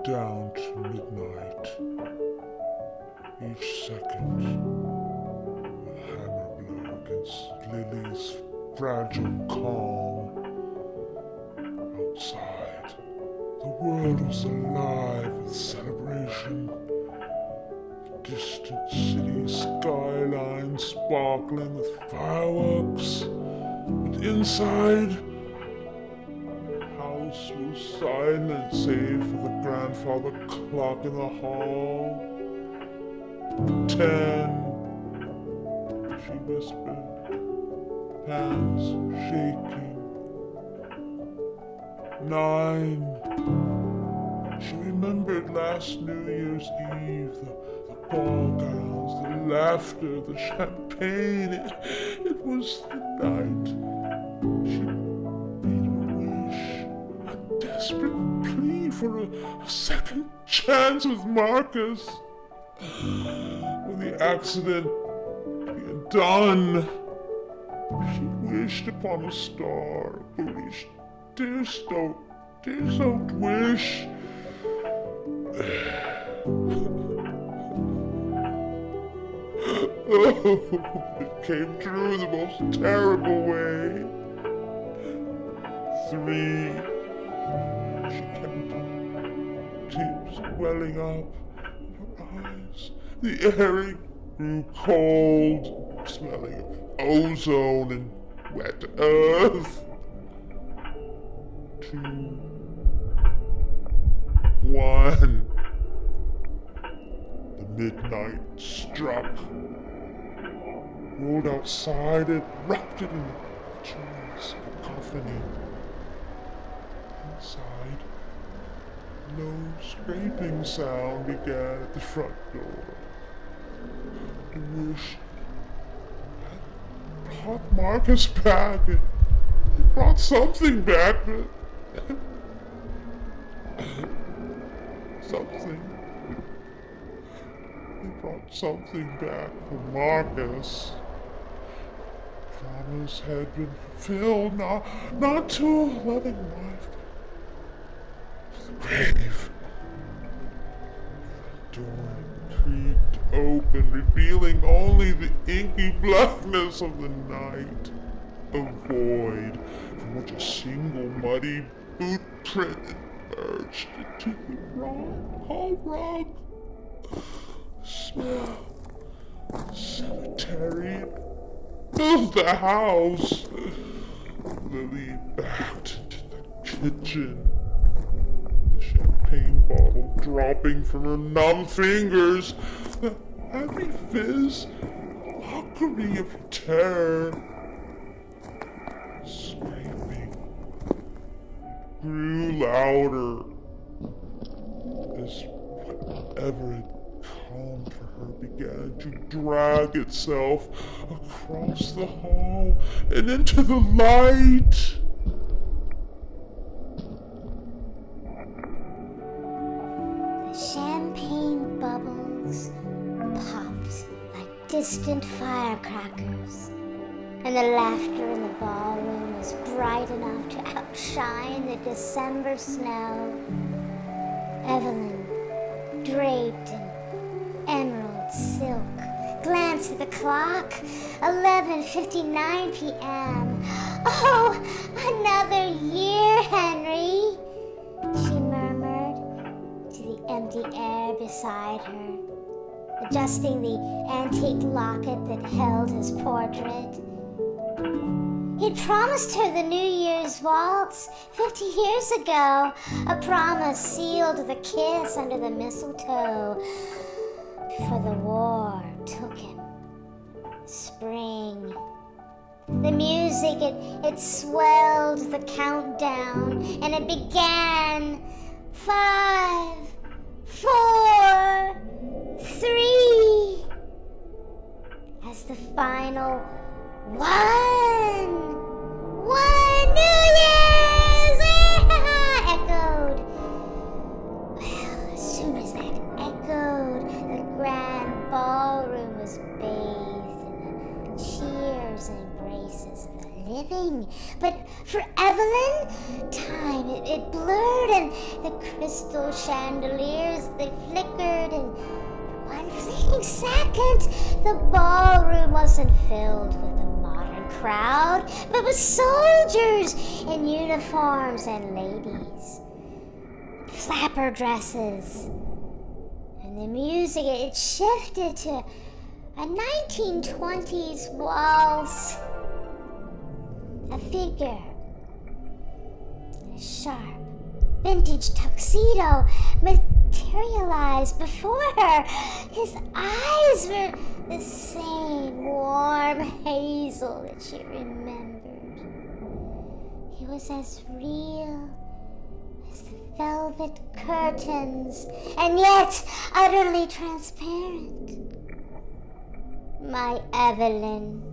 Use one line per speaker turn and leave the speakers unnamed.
down to midnight. Each second, a hammer blow against Lily's fragile calm. Outside, the world was alive with celebration. Distant city skyline sparkling with fireworks. But inside, the house was silent save for the grandfather clock in the hall. 10, she whispered, hands shaking. 9, she remembered last New Year's Eve, the ball gowns, the laughter, the champagne. It was the night. She made a wish, a desperate plea for a second chance with Marcus. When the accident being done, she wished upon a star, a foolish, dear-soaked wish. Oh, it came true the most terrible way. 3, she kept tears welling up in her eyes. The air grew cold, smelling of ozone and wet earth. 2, 1. The midnight struck. Rolled outside it, wrapped it in a joyous cacophony. Inside, low scraping sound began at the front door. The wish had brought Marcus back. It brought something back. Something. It brought something back for Marcus. Promise had been fulfilled, not to a loving wife, but to the grave. The door creaked open, revealing only the inky blackness of the night. A void from which a single muddy boot print emerged into the hall rug. The smell of the cemetery filled the house. Lily backed into the kitchen, the champagne bottle dropping from her numb fingers. The heavy fizz, mockery of terror. Scraping grew louder as whatever had come for her began to drag itself across the hall and into the light.
The champagne bubbles popped like distant firecrackers, and the laughter in the ballroom was bright enough to outshine the December snow. Evelyn, draped in emerald silk, glanced at the clock. 11:59 p.m. Oh, another year, Henry, she murmured to the empty air beside her, adjusting the antique locket that held his portrait. He'd promised her the New Year's waltz 50 years ago, a promise sealed with a kiss under the mistletoe, before the war took him. Spring. The music, it swelled the countdown, and it began. 5, 4, 3. As the final one New Year's echoed. Well, as soon as that echoed, the grand ballroom was bathed in the cheers and embraces of the living But for Evelyn, time, it blurred, and the crystal chandeliers, they flickered, and for one fleeting second, the ballroom wasn't filled with a modern crowd, but with soldiers in uniforms and ladies, flapper dresses. And the music, it shifted to a 1920s waltz. A figure in a sharp, vintage tuxedo materialized before her. His eyes were the same warm hazel that she remembered. He was as real as the velvet curtains, and yet utterly transparent. My Evelyn.